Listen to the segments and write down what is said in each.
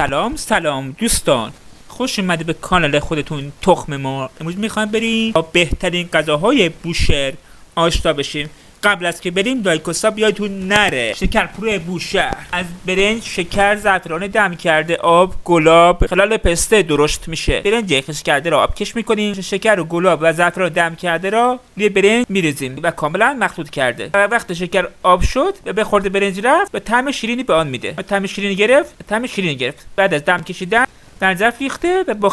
سلام دوستان، خوش اومده به کانال خودتون تخم مرغ. امروز میخوایم بریم با بهترین غذاهای بوشهر آشنا بشیم. قبل از که بریم لایک و ساب یادتون نره. شکرپور بوشهر از برنج، شکر، زعفران دم کرده، آب، گلاب، خلال پسته درشت میشه. برنج خشک کرده را آبکش میکنیم، شکر و گلاب و زعفران دم کرده را روی برنج میریزیم و کاملا مخلوط کرده. و وقت شکر آب شد و به خورد برنج رفت و طعم شیرینی به آن میده. و طعم شیرینی گرفت. بعد از دم کشیدن در ظرف ریخته و با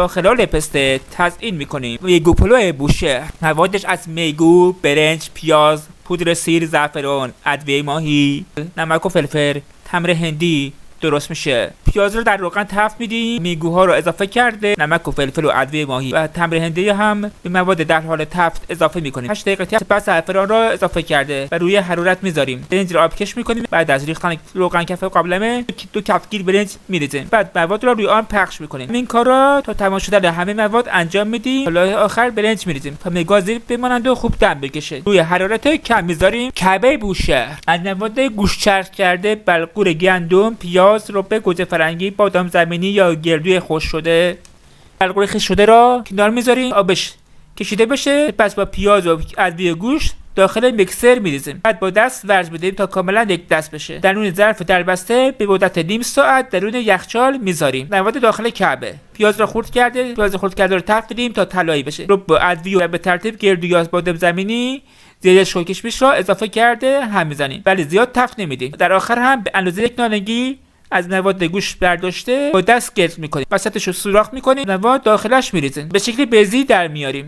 خلال پسته تزیین میکنیم. میگو پلو بوشهر موادش از میگو، برنج، پیاز، پودر سیر، زعفران، ادویه ماهی، نمک و فلفل، تمر هندی درست میشه. پیاز رو در روغن تفت میدیم، میگوها رو اضافه کرده، نمک و فلفل و ادویه ماهی و تمر هندی هم به مواد در حال تفت اضافه میکنیم. 8 دقیقه تفت پس زعفران رو اضافه کرده و روی حرارت میذاریم. برنج رو آبکش میکنیم. بعد از ریختن روغن کف قابلمه 2 کفگیر برنج میریزیم. بعد مواد رو روی آن پخش میکنیم. این کار رو تا تمام شدن همه مواد انجام میدیم. حالا آخر برنج میریزیم تا میگو زیر بمانند و خوب دم بکشه. روی حرارت کم میذاریم. کعبه بوشهر از مواد گوشت چرخ کرده، بلغور گندم، پیاز، ربه گوجه فرنگی، بادام زمینی یا گردوی خشک شده. بلغور خشک شده را کنار میذاریم آبش کشیده بشه. پس با پیاز و ادویه گوشت داخل میکسر میریزیم. بعد با دست ورز بدیم تا کاملا یک دست بشه. درون ظرف دربسته به مدت نیم ساعت درون یخچال میذاریم. مواد داخل کعبه: پیاز را خرد کرده رو تفت بدیم تا طلایی بشه. رب با ادویه و به ترتیب گردوی از بادام زمینی زیر شوکش را اضافه کرده هم میزنیم، ولی زیاد تفت نمیدیم. در آخر هم به اندازه یک نانگی از مواد گوشت برداشته با دست گرد میکنیم، وسطش رو سوراخ میکنیم، مواد داخلش میریزیم، به شکل بیضی در میاریم.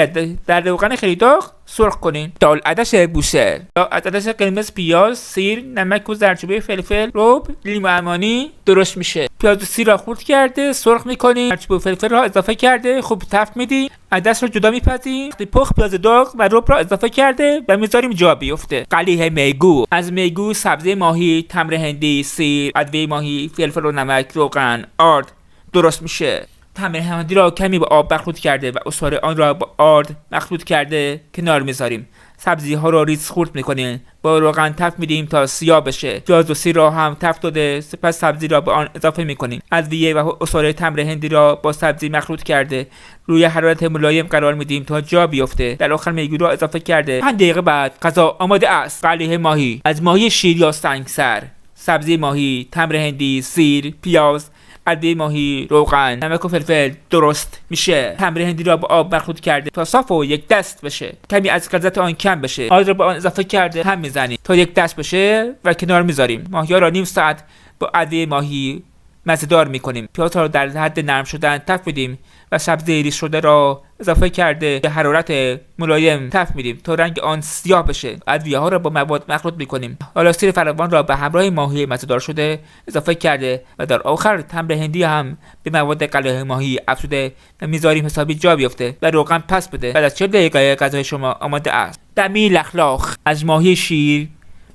در روغن خیلی داغ سرخ کنیم. دال عدس بوشهر: از عدس قرمز، پیاز، سیر، نمک و زردچوبه فلفل، رب، لیمو عمانی درست میشه. پیاز و سیر را خرد کرده سرخ میکنیم، زردچوبه فلفل را اضافه کرده خوب تفت میدیم. عدس رو جدا میپزیم. پخت پیاز داغ و رب را اضافه کرده و میذاریم جا بیفته. قلیه میگو: از میگو، سبزی ماهی، تمر هندی، سیر، ادویه ماهی، فلفل و نمک، روغن، آرد درست میشه. تمر هندی را کمی با آب مخلوط کرده و عصاره آن را با آرد مخلوط کرده کنار میذاریم. سبزی ها را ریز خرد میکنیم، با روغن تفت میدیم تا سیاه بشه. پیاز و سیر را هم تفت داده، سپس سبزی را به آن اضافه میکنیم. ادویه و عصاره تمر هندی را با سبزی مخلوط کرده روی حرارت ملایم قرار میدیم تا جا بیفته. در آخر میگو را اضافه کرده. 5 دقیقه بعد غذا آماده است. قلیه ماهی: از ماهی شیر یا سنگسر، سبزی ماهی، تمر هندی، سیر، پیاز، ادویه ماهی، روغن، نمک و فلفل درست میشه. تمر هندی را با آب مخلوط کرده تا صاف و یک دست بشه. کمی از غلظت آن کم بشه. آرد را به آن اضافه کرده هم میزنیم تا یک دست بشه و کنار میذاریم. ماهی را نیم ساعت با ادویه ماهی مزه‌دار میکنیم. پیاز را در حد نرم شدن تفت میدیم و سبزی ریز شده را اضافه کرده به حرارت ملایم تفت میدیم تا رنگ آن سیاه بشه. ادویه ها را با مواد مخلوط میکنیم. حالا سیر فراوان را به همراه ماهی مزه‌دار شده اضافه کرده و در آخر تمر هندی هم به مواد قلیه ماهی افزوده و میذاریم حسابی جا بیفته و روغن پس بده. بعد از 40 دقیقه غذای شما آماده است. دمی لخلاخ: از ماهی شیر،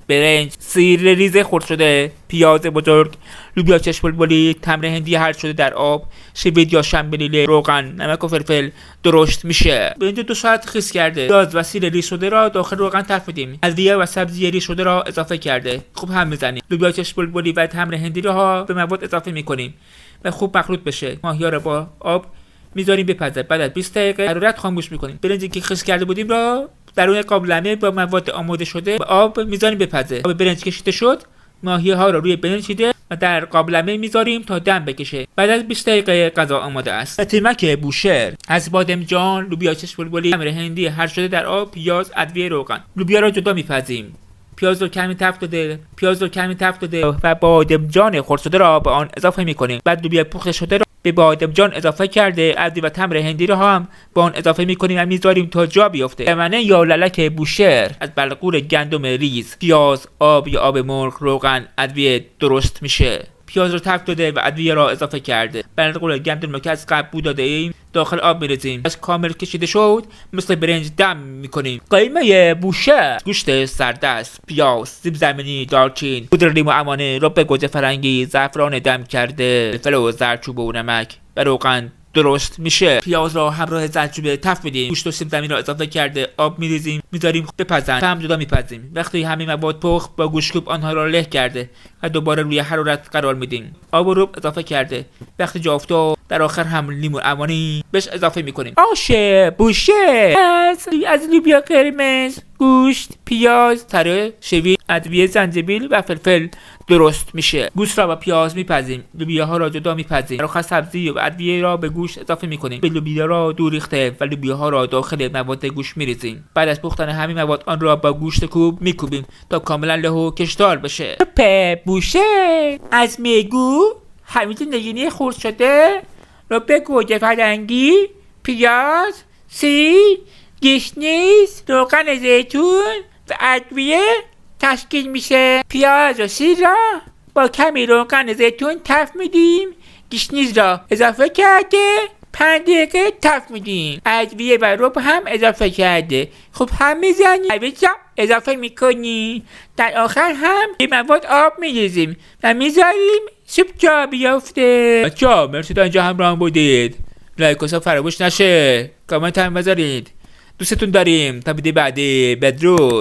برنج، سیر ریز خرد شده، پیاز بزرگ، لوبیا چشم بلبلی، تمر هندی هرد شده در آب، شوید یا شنبلیله، روغن، نمک و فلفل درشت میشه. برنج 2 ساعت خیس کرده. پیاز و سیر ریز شده را داخل روغن تفت میدیم. ادویه و سبزی ریز شده را اضافه کرده خوب هم میزنیم. لوبیا چشم بلبلی و تمر هندی را به مواد اضافه میکنیم و خوب مخلوط بشه. ماهی را با آب میذاریم بپزه. بعد از 20 دقیقه حرارت خاموش میکنیم. برنجی که خیس کرده بودیم را درون قابلمه با مواد آماده شده با آب میذاریم بپزه. آب برنج کشیده شد، ماهی ها رو روی برنج چیده و در قابلمه میذاریم تا دم بکشه. بعد از 20 دقیقه غذا آماده است. تیمک بوشهر: از بادمجان، لوبیا چشم بلبلی، تمر هندی هرد شده در آب، پیاز، ادویه، روغن. لوبیا را جدا میپزیم. پیاز رو کمی تفت داده و بادمجان خرد شده را به آن اضافه میکنیم. بعد لوبیا پخته شده را به بادمجان اضافه کرده، ادویه و تمر هندی را هم با آن اضافه میکنیم و میذاریم تا جا بیفته. دمنه یا للک بوشهر: از بلغور گندم ریز، پیاز، آب یا آب مرغ، روغن، ادویه درست میشه. پیاز رو تفت داده و ادویه را اضافه کرده. بلغور گندم که از قبل بود داده ایم داخل آب میریزیم. از کامل کشیده شد مثل برنج دم میکنیم. قیمه بوشهر: گوشت سردست، پیاز، سیب زمینی، دارچین، پودر لیمو عمانی، رب گوجه فرنگی، زعفران دم کرده، فلفل و زردچوبه و نمک و روغن درست میشه. پیاز را همراه زنجبیل تفت میدیم. گوشت و سیب زمینی را اضافه کرده آب میریزیم، میذاریم بپزن. هم جدا میپزیم. وقتی همه مواد پخت با گوشتکوب آنها را له کرده و دوباره روی حرارت قرار میدیم. آب و روب اضافه کرده. وقتی جا افتاد در آخر هم لیمو عوانی بهش اضافه میکنیم. آشه بوشه از لوبیا قرمز، گوشت، پیاز، تره، شوید، ادویه زنجبیل و فلفل درست میشه. گوشت را با پیاز میپزیم، لوبیاها را جدا میپزیم. در آخر سبزی و ادویه را به گوشت اضافه میکنیم. به لوبیا را دور ریخته و لوبیاها را داخل مواد گوشت میریزیم. بعد از پختن همین مواد آن را با گوشت کوب میکوبیم تا کاملا له و کشدار بشه. بوشه از میگو همین نگینی خورد شده رو به گوجه فرنگی، پیاز، سیب، گشنیز، روغن زیتون و ادویه تشکیل میشه. پیاز و سیب را با کمی روغن زیتون تفت میدیم. گشنیز را اضافه کرده 5 دقیقه تفت میدیم. ادویه و رب هم اضافه کرده خب هم میزنیم. ادویه اضافه میکنیم. در آخر هم به مواد آب میریزیم و میذاریم سوپ جا بیافته. بچه‌ها مرسی تا اینجا همراه بودید. لایک و ساب فراموش نشه. کامنت هم بذارید. دوستتون داریم. تا ویدیو بعدی. بدرود.